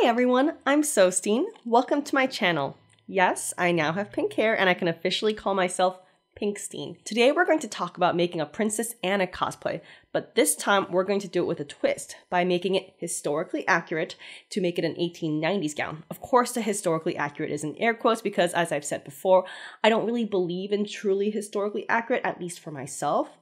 Hi everyone, I'm Sosteen. Welcome to my channel. Yes, I now have pink hair and I can officially call myself Pinksteen. Today we're going to talk about making a Princess Anna cosplay, but this time we're going to do it with a twist by making it historically accurate to make it an 1890s gown. Of course, the historically accurate is in air quotes because, as I've said before, I don't really believe in truly historically accurate, at least for myself.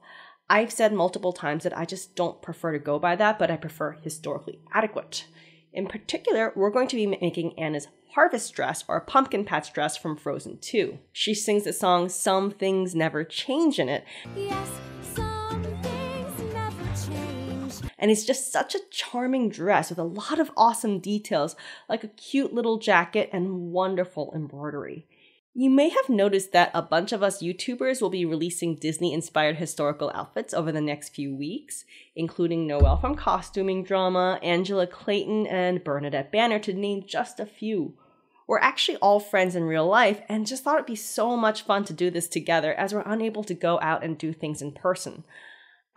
I've said multiple times that I just don't prefer to go by that, but I prefer historically adequate. In particular, we're going to be making Anna's harvest dress or pumpkin patch dress from Frozen 2. She sings the song "Some Things Never Change" in it. Yes, some things never change. And it's just such a charming dress with a lot of awesome details, like a cute little jacket and wonderful embroidery. You may have noticed that a bunch of us YouTubers will be releasing Disney-inspired historical outfits over the next few weeks, including Noelle from Costuming Drama, Angela Clayton, and Bernadette Banner, to name just a few. We're actually all friends in real life and just thought it'd be so much fun to do this together as we're unable to go out and do things in person.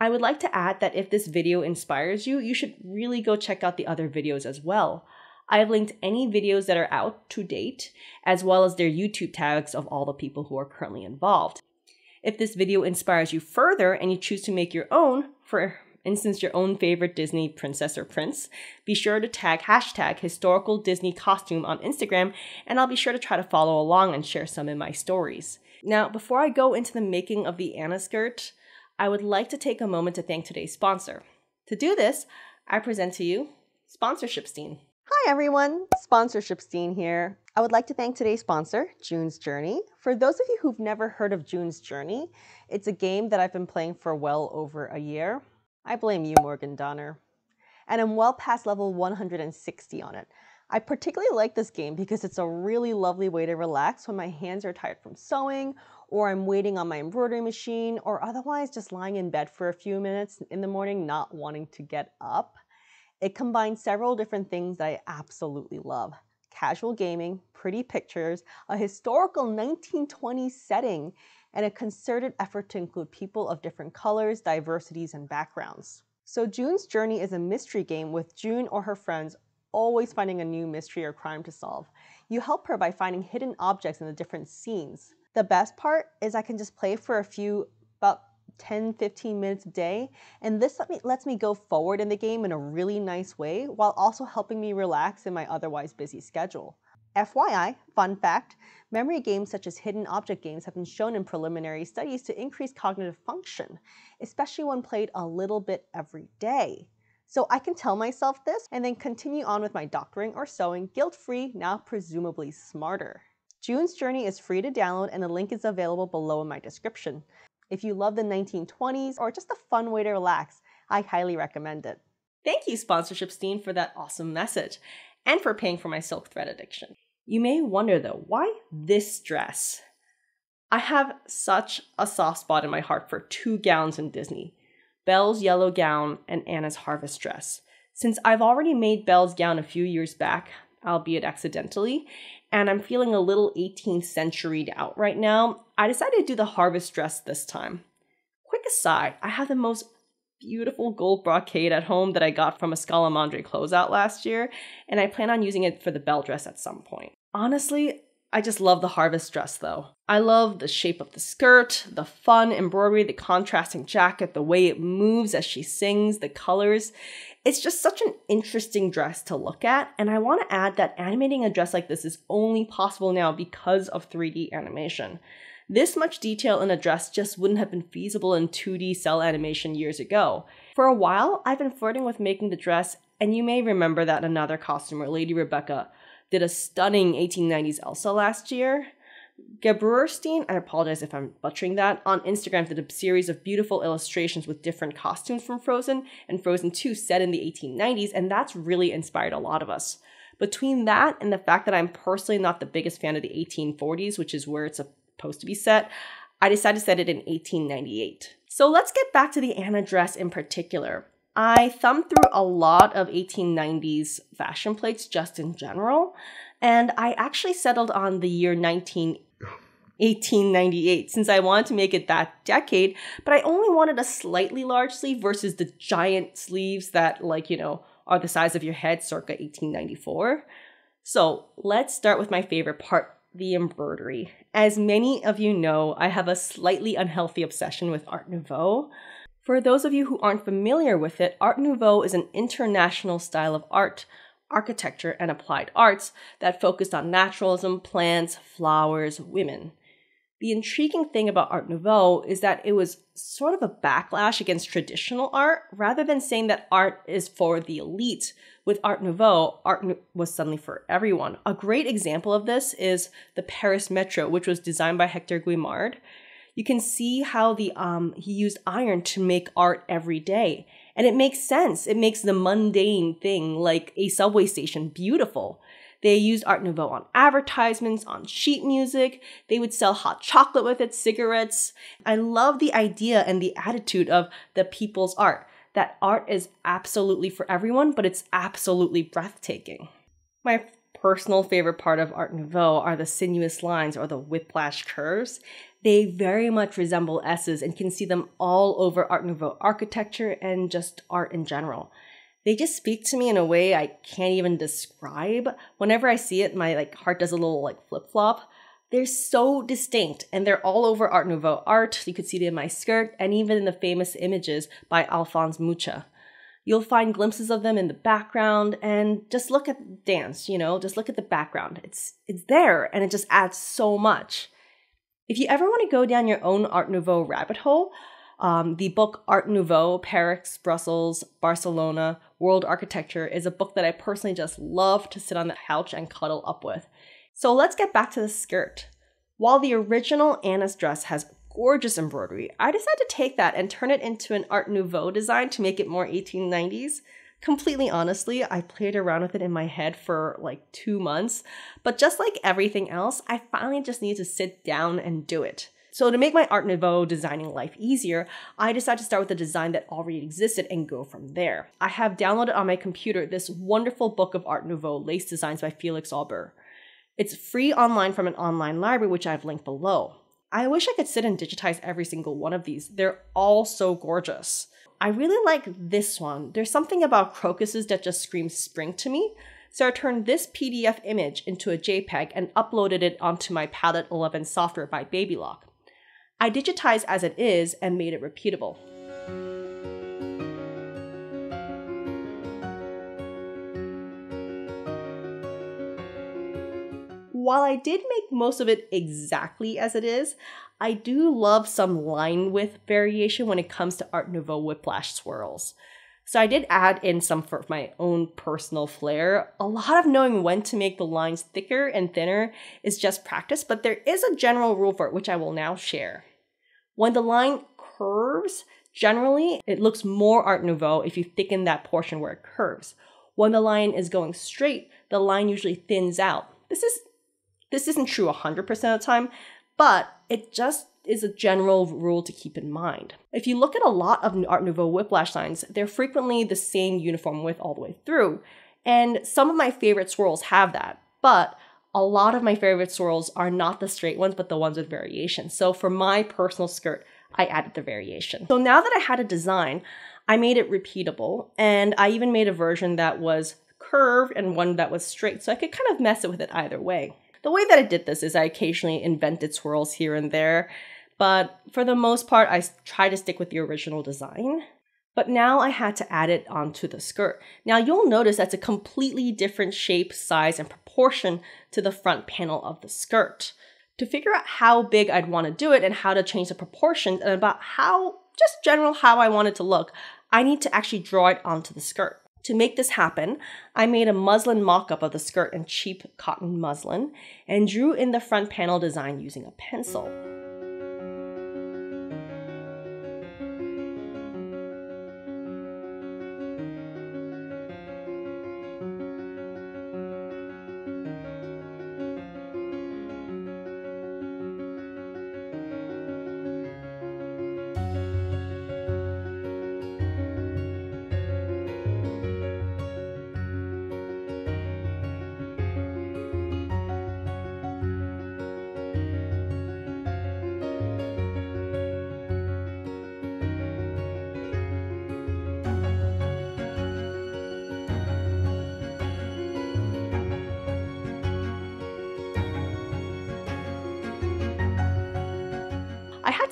I would like to add that if this video inspires you, you should really go check out the other videos as well. I've linked any videos that are out to date, as well as their YouTube tags of all the people who are currently involved. If this video inspires you further and you choose to make your own, for instance your own favorite Disney princess or prince, be sure to tag hashtag historical Disney costume on Instagram, and I'll be sure to try to follow along and share some in my stories. Now, before I go into the making of the Anna skirt, I would like to take a moment to thank today's sponsor. To do this, I present to you Sponsorshipsteen. Hi everyone, Sponsorshipsteen here. I would like to thank today's sponsor, June's Journey. For those of you who've never heard of June's Journey, it's a game that I've been playing for well over a year. I blame you, Morgan Donner. And I'm well past level 160 on it. I particularly like this game because it's a really lovely way to relax when my hands are tired from sewing, or I'm waiting on my embroidery machine, or otherwise just lying in bed for a few minutes in the morning not wanting to get up. It combines several different things that I absolutely love. Casual gaming, pretty pictures, a historical 1920s setting, and a concerted effort to include people of different colors, diversities, and backgrounds. So June's Journey is a mystery game with June or her friends always finding a new mystery or crime to solve. You help her by finding hidden objects in the different scenes. The best part is I can just play for about 10-15 minutes a day, and this lets me go forward in the game in a really nice way while also helping me relax in my otherwise busy schedule. FYI, fun fact, memory games such as hidden object games have been shown in preliminary studies to increase cognitive function, especially when played a little bit every day. So I can tell myself this and then continue on with my doctoring or sewing guilt-free, now presumably smarter. June's Journey is free to download and the link is available below in my description. If you love the 1920s or just a fun way to relax, I highly recommend it. Thank you, Sponsorshipsteen, for that awesome message and for paying for my silk thread addiction. You may wonder though, why this dress? I have such a soft spot in my heart for two gowns in Disney, Belle's yellow gown and Anna's harvest dress. Since I've already made Belle's gown a few years back, albeit accidentally, and I'm feeling a little 18th century'd out right now, I decided to do the harvest dress this time. Quick aside, I have the most beautiful gold brocade at home that I got from a Scalamandre closeout last year, and I plan on using it for the Belle dress at some point. Honestly, I just love the harvest dress though. I love the shape of the skirt, the fun embroidery, the contrasting jacket, the way it moves as she sings, the colors. It's just such an interesting dress to look at, and I want to add that animating a dress like this is only possible now because of 3D animation. This much detail in a dress just wouldn't have been feasible in 2D cell animation years ago. For a while, I've been flirting with making the dress, and you may remember that another costumer, Lady Rebecca, did a stunning 1890s Elsa last year. Żebrowska, I apologize if I'm butchering that, on Instagram did a series of beautiful illustrations with different costumes from Frozen and Frozen 2 set in the 1890s, and that's really inspired a lot of us. Between that and the fact that I'm personally not the biggest fan of the 1840s, which is where it's supposed to be set, I decided to set it in 1898. So let's get back to the Anna dress in particular. I thumbed through a lot of 1890s fashion plates just in general, and I actually settled on the year 1898 since I wanted to make it that decade, but I only wanted a slightly large sleeve versus the giant sleeves that, are the size of your head circa 1894. So let's start with my favorite part, the embroidery. As many of you know, I have a slightly unhealthy obsession with Art Nouveau. For those of you who aren't familiar with it, Art Nouveau is an international style of art, architecture, and applied arts that focused on naturalism, plants, flowers, women. The intriguing thing about Art Nouveau is that it was sort of a backlash against traditional art, rather than saying that art is for the elite. With Art Nouveau, was suddenly for everyone. A great example of this is the Paris Metro, which was designed by Hector Guimard. You can see how he used iron to make art every day. And it makes sense. It makes the mundane thing, like a subway station, beautiful. They used Art Nouveau on advertisements, on sheet music. They would sell hot chocolate with it, cigarettes. I love the idea and the attitude of the people's art, that art is absolutely for everyone, but it's absolutely breathtaking. My personal favorite part of Art Nouveau are the sinuous lines or the whiplash curves. They very much resemble S's and can see them all over Art Nouveau architecture and just art in general. They just speak to me in a way I can't even describe. Whenever I see it, my heart does a little flip-flop. They're so distinct, and they're all over Art Nouveau art. You could see them in my skirt, and even in the famous images by Alphonse Mucha. You'll find glimpses of them in the background, and just look at the dance, just look at the background. It's there, and it just adds so much. If you ever want to go down your own Art Nouveau rabbit hole, the book Art Nouveau, Paris, Brussels, Barcelona, World Architecture is a book that I personally just love to sit on the couch and cuddle up with. So let's get back to the skirt. While the original Anna's dress has gorgeous embroidery, I decided to take that and turn it into an Art Nouveau design to make it more 1890s. Completely honestly, I played around with it in my head for 2 months, but just like everything else, I finally just needed to sit down and do it. So to make my Art Nouveau designing life easier, I decided to start with a design that already existed and go from there. I have downloaded on my computer this wonderful book of Art Nouveau lace designs by Felix Aubert. It's free online from an online library, which I've linked below. I wish I could sit and digitize every single one of these. They're all so gorgeous. I really like this one. There's something about crocuses that just screams spring to me. So I turned this PDF image into a JPEG and uploaded it onto my Palette 11 software by Babylock. I digitized as it is and made it repeatable. While I did make most of it exactly as it is, I do love some line width variation when it comes to Art Nouveau whiplash swirls. So I did add in some for my own personal flair. A lot of knowing when to make the lines thicker and thinner is just practice, but there is a general rule for it, which I will now share. When the line curves, generally it looks more Art Nouveau if you thicken that portion where it curves. When the line is going straight, the line usually thins out. This isn't true 100% of the time, but it just is a general rule to keep in mind. If you look at a lot of Art Nouveau whiplash lines, they're frequently the same uniform width all the way through. And some of my favorite swirls have that, but a lot of my favorite swirls are not the straight ones, but the ones with variation. So for my personal skirt, I added the variation. So now that I had a design, I made it repeatable, and I even made a version that was curved and one that was straight, so I could kind of mess it with it either way. The way that I did this is I occasionally invented swirls here and there, but for the most part, I try to stick with the original design. But now I had to add it onto the skirt. Now you'll notice that's a completely different shape, size, and proportion to the front panel of the skirt. To figure out how big I'd want to do it and how to change the proportions and about how I want it to look, I need to actually draw it onto the skirt. To make this happen, I made a muslin mock-up of the skirt in cheap cotton muslin and drew in the front panel design using a pencil.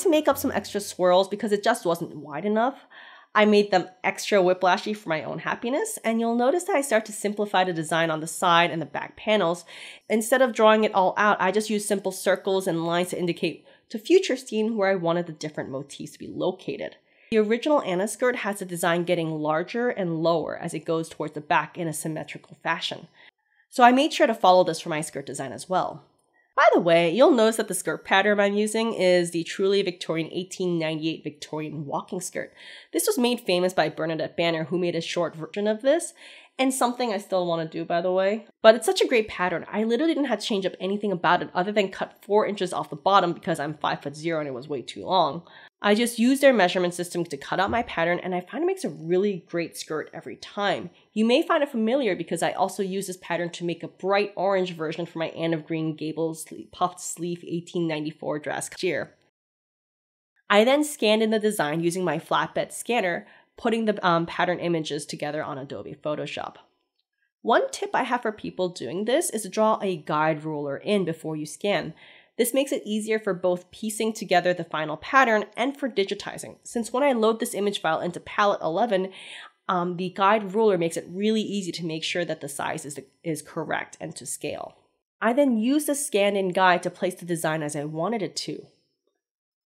to make up some extra swirls because it just wasn't wide enough. I made them extra whiplashy for my own happiness, and you'll notice that I start to simplify the design on the side and the back panels. Instead of drawing it all out, I just used simple circles and lines to indicate to future scene where I wanted the different motifs to be located. The original Anna skirt has the design getting larger and lower as it goes towards the back in a symmetrical fashion. So I made sure to follow this for my skirt design as well. By the way, you'll notice that the skirt pattern I'm using is the truly Victorian 1898 Victorian walking skirt. This was made famous by Bernadette Banner, who made a short version of this, and something I still want to do, by the way. But it's such a great pattern. I literally didn't have to change up anything about it other than cut 4 inches off the bottom because I'm 5'0" and it was way too long. I just used their measurement system to cut out my pattern, and I find it makes a really great skirt every time. You may find it familiar because I also use this pattern to make a bright orange version for my Anne of Green Gables puffed sleeve 1894 dress year. I then scanned in the design using my flatbed scanner, putting the pattern images together on Adobe Photoshop. One tip I have for people doing this is to draw a guide ruler in before you scan. This makes it easier for both piecing together the final pattern and for digitizing, since when I load this image file into Palette 11, the guide ruler makes it really easy to make sure that the size is correct and to scale. I then use the scanned-in guide to place the design as I wanted it to.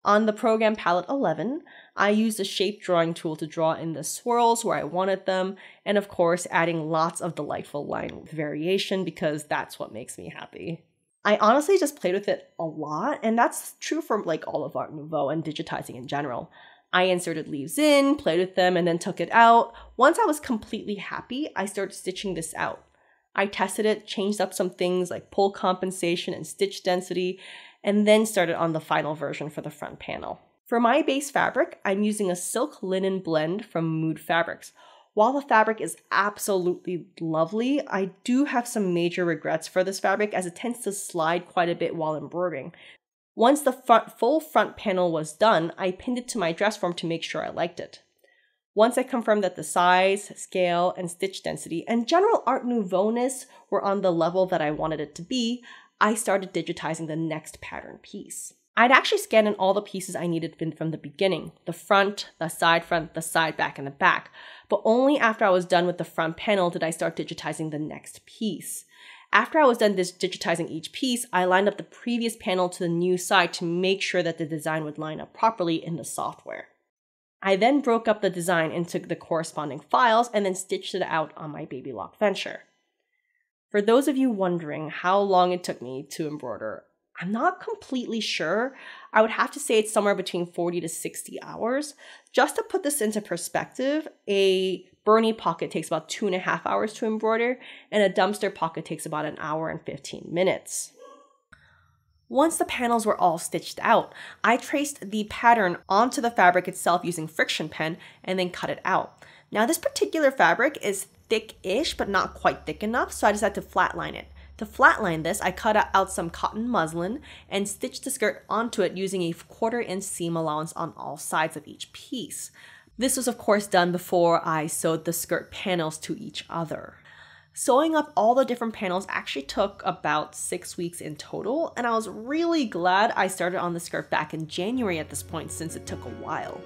On the program Palette 11, I used the shape drawing tool to draw in the swirls where I wanted them, and of course adding lots of delightful line variation because that's what makes me happy. I honestly just played with it a lot, and that's true for like all of Art Nouveau and digitizing in general. I inserted leaves in, played with them, and then took it out. Once I was completely happy, I started stitching this out. I tested it, changed up some things like pull compensation and stitch density, and then started on the final version for the front panel. For my base fabric, I'm using a silk linen blend from Mood Fabrics. While the fabric is absolutely lovely, I do have some major regrets for this fabric as it tends to slide quite a bit while embroidering. Once the full front panel was done, I pinned it to my dress form to make sure I liked it. Once I confirmed that the size, scale, and stitch density and general Art Nouveau-ness were on the level that I wanted it to be, I started digitizing the next pattern piece. I'd actually scanned in all the pieces I needed from the beginning, the side back, and the back, but only after I was done with the front panel did I start digitizing the next piece. After I was done digitizing each piece, I lined up the previous panel to the new side to make sure that the design would line up properly in the software. I then broke up the design into the corresponding files and then stitched it out on my Baby Lock Venture. For those of you wondering how long it took me to embroider, I'm not completely sure. I would have to say it's somewhere between 40 to 60 hours. Just to put this into perspective, a Bernie pocket takes about 2.5 hours to embroider, and a dumpster pocket takes about 1 hour and 15 minutes. Once the panels were all stitched out, I traced the pattern onto the fabric itself using friction pen and then cut it out. Now this particular fabric is thick-ish, but not quite thick enough, so I decided to flatline it. To flatline this, I cut out some cotton muslin and stitched the skirt onto it using a 1/4 inch seam allowance on all sides of each piece. This was of course done before I sewed the skirt panels to each other. Sewing up all the different panels actually took about 6 weeks in total, and I was really glad I started on the skirt back in January at this point since it took a while.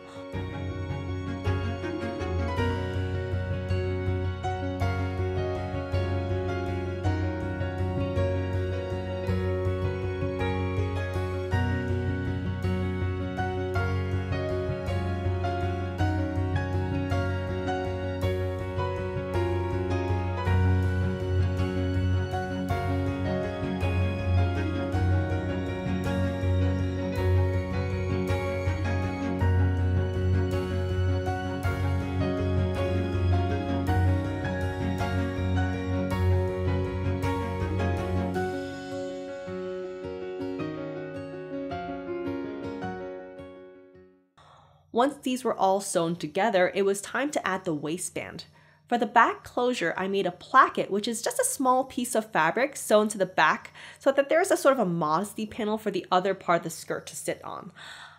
Once these were all sewn together, it was time to add the waistband. For the back closure, I made a placket, which is just a small piece of fabric sewn to the back so that there's a sort of a modesty panel for the other part of the skirt to sit on.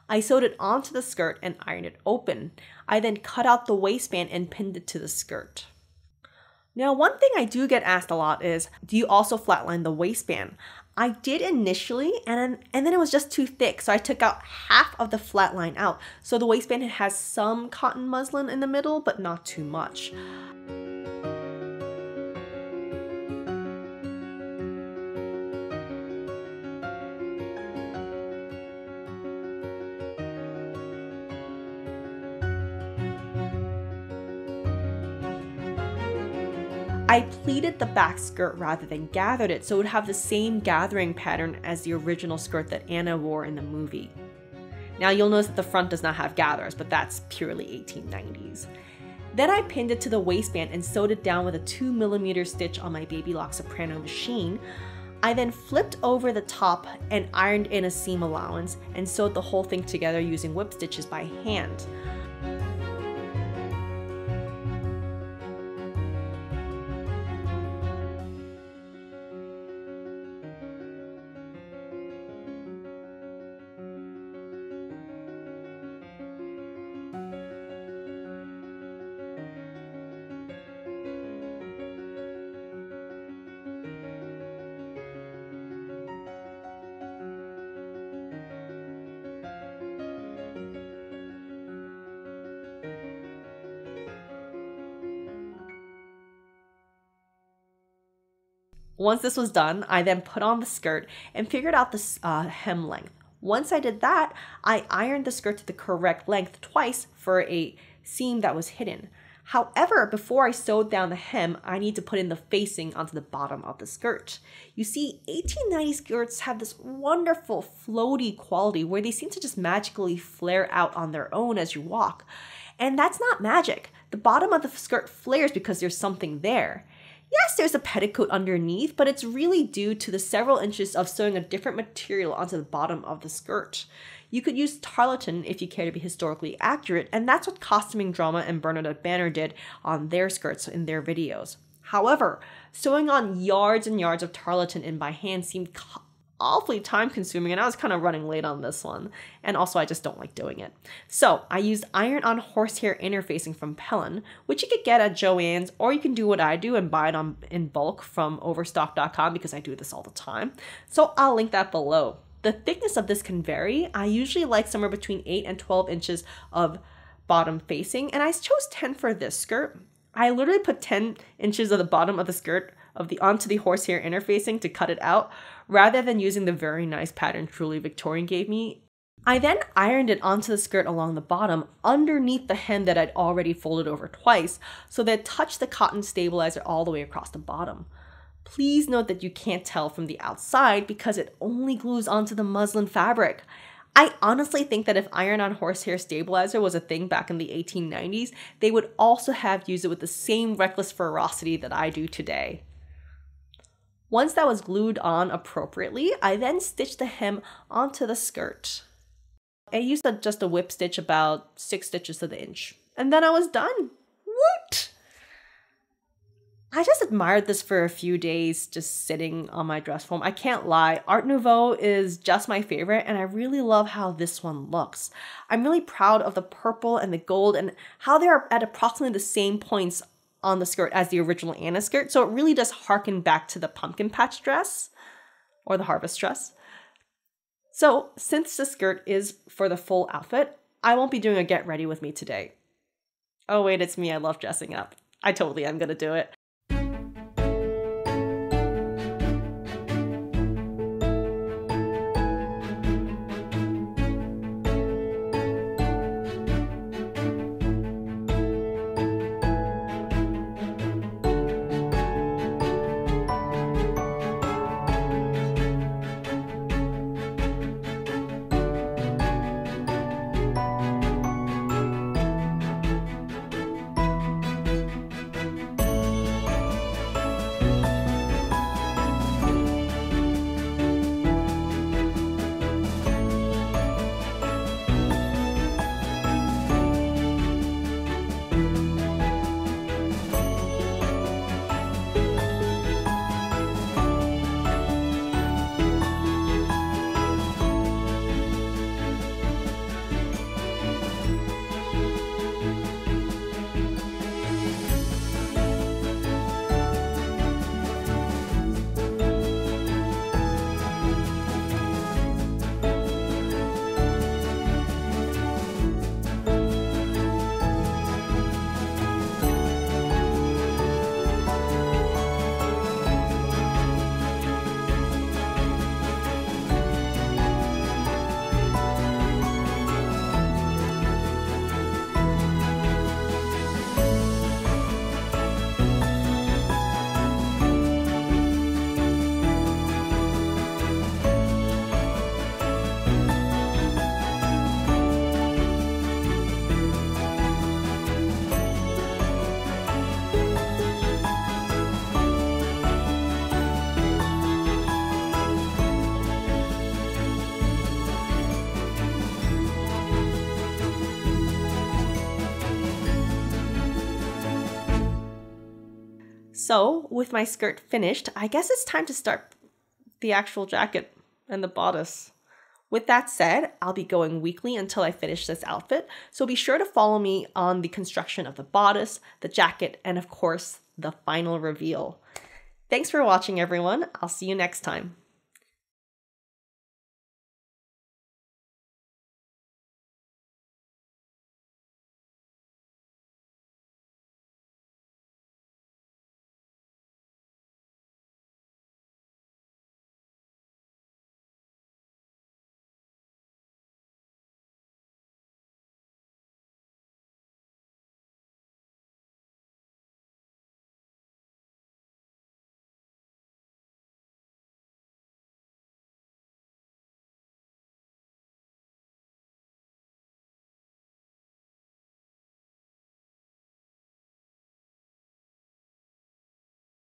I sewed it onto the skirt and ironed it open. I then cut out the waistband and pinned it to the skirt. Now, one thing I do get asked a lot is, do you also flatline the waistband? I did initially, and then it was just too thick, so I took out half of the flat line out. So the waistband has some cotton muslin in the middle, but not too much. I pleated the back skirt rather than gathered it, so it would have the same gathering pattern as the original skirt that Anna wore in the movie. Now you'll notice that the front does not have gathers, but that's purely 1890s. Then I pinned it to the waistband and sewed it down with a 2mm stitch on my Baby Lock Soprano machine. I then flipped over the top and ironed in a seam allowance and sewed the whole thing together using whip stitches by hand. Once this was done, I then put on the skirt and figured out the hem length. Once I did that, I ironed the skirt to the correct length twice for a seam that was hidden. However, before I sewed down the hem, I need to put in the facing onto the bottom of the skirt. You see, 1890 skirts have this wonderful floaty quality where they seem to just magically flare out on their own as you walk. And that's not magic. The bottom of the skirt flares because there's something there. Yes, there's a petticoat underneath, but it's really due to the several inches of sewing a different material onto the bottom of the skirt. You could use tarlatan if you care to be historically accurate, and that's what Costuming Drama and Bernadette Banner did on their skirts in their videos. However, sewing on yards and yards of tarlatan in by hand seemed awfully time consuming, and I was kind of running late on this one, and also I just don't like doing it. So I used iron-on horsehair interfacing from Pellon, which you could get at Joann's, or you can do what I do and buy it in bulk from overstock.com because I do this all the time. So I'll link that below. The thickness of this can vary. I usually like somewhere between 8 and 12 inches of bottom facing, and I chose 10 for this skirt. I literally put 10 inches of the bottom of the skirt onto the horsehair interfacing to cut it out, rather than using the very nice pattern Truly Victorian gave me. I then ironed it onto the skirt along the bottom, underneath the hem that I'd already folded over twice, so that it touched the cotton stabilizer all the way across the bottom. Please note that you can't tell from the outside because it only glues onto the muslin fabric. I honestly think that if iron-on horsehair stabilizer was a thing back in the 1890s, they would also have used it with the same reckless ferocity that I do today. Once that was glued on appropriately, I then stitched the hem onto the skirt. I used just a whip stitch about 6 stitches to the inch. And then I was done. What? I just admired this for a few days, just sitting on my dress form. I can't lie, Art Nouveau is just my favorite, and I really love how this one looks. I'm really proud of the purple and the gold and how they're at approximately the same points on the skirt as the original Anna skirt, so it really does harken back to the pumpkin patch dress or the harvest dress. So since the skirt is for the full outfit, I won't be doing a get ready with me today. Oh wait, it's me, I love dressing up. I totally am gonna do it. So with my skirt finished, I guess it's time to start the actual jacket and the bodice. With that said, I'll be going weekly until I finish this outfit, so be sure to follow me on the construction of the bodice, the jacket, and of course, the final reveal. Thanks for watching, everyone. I'll see you next time.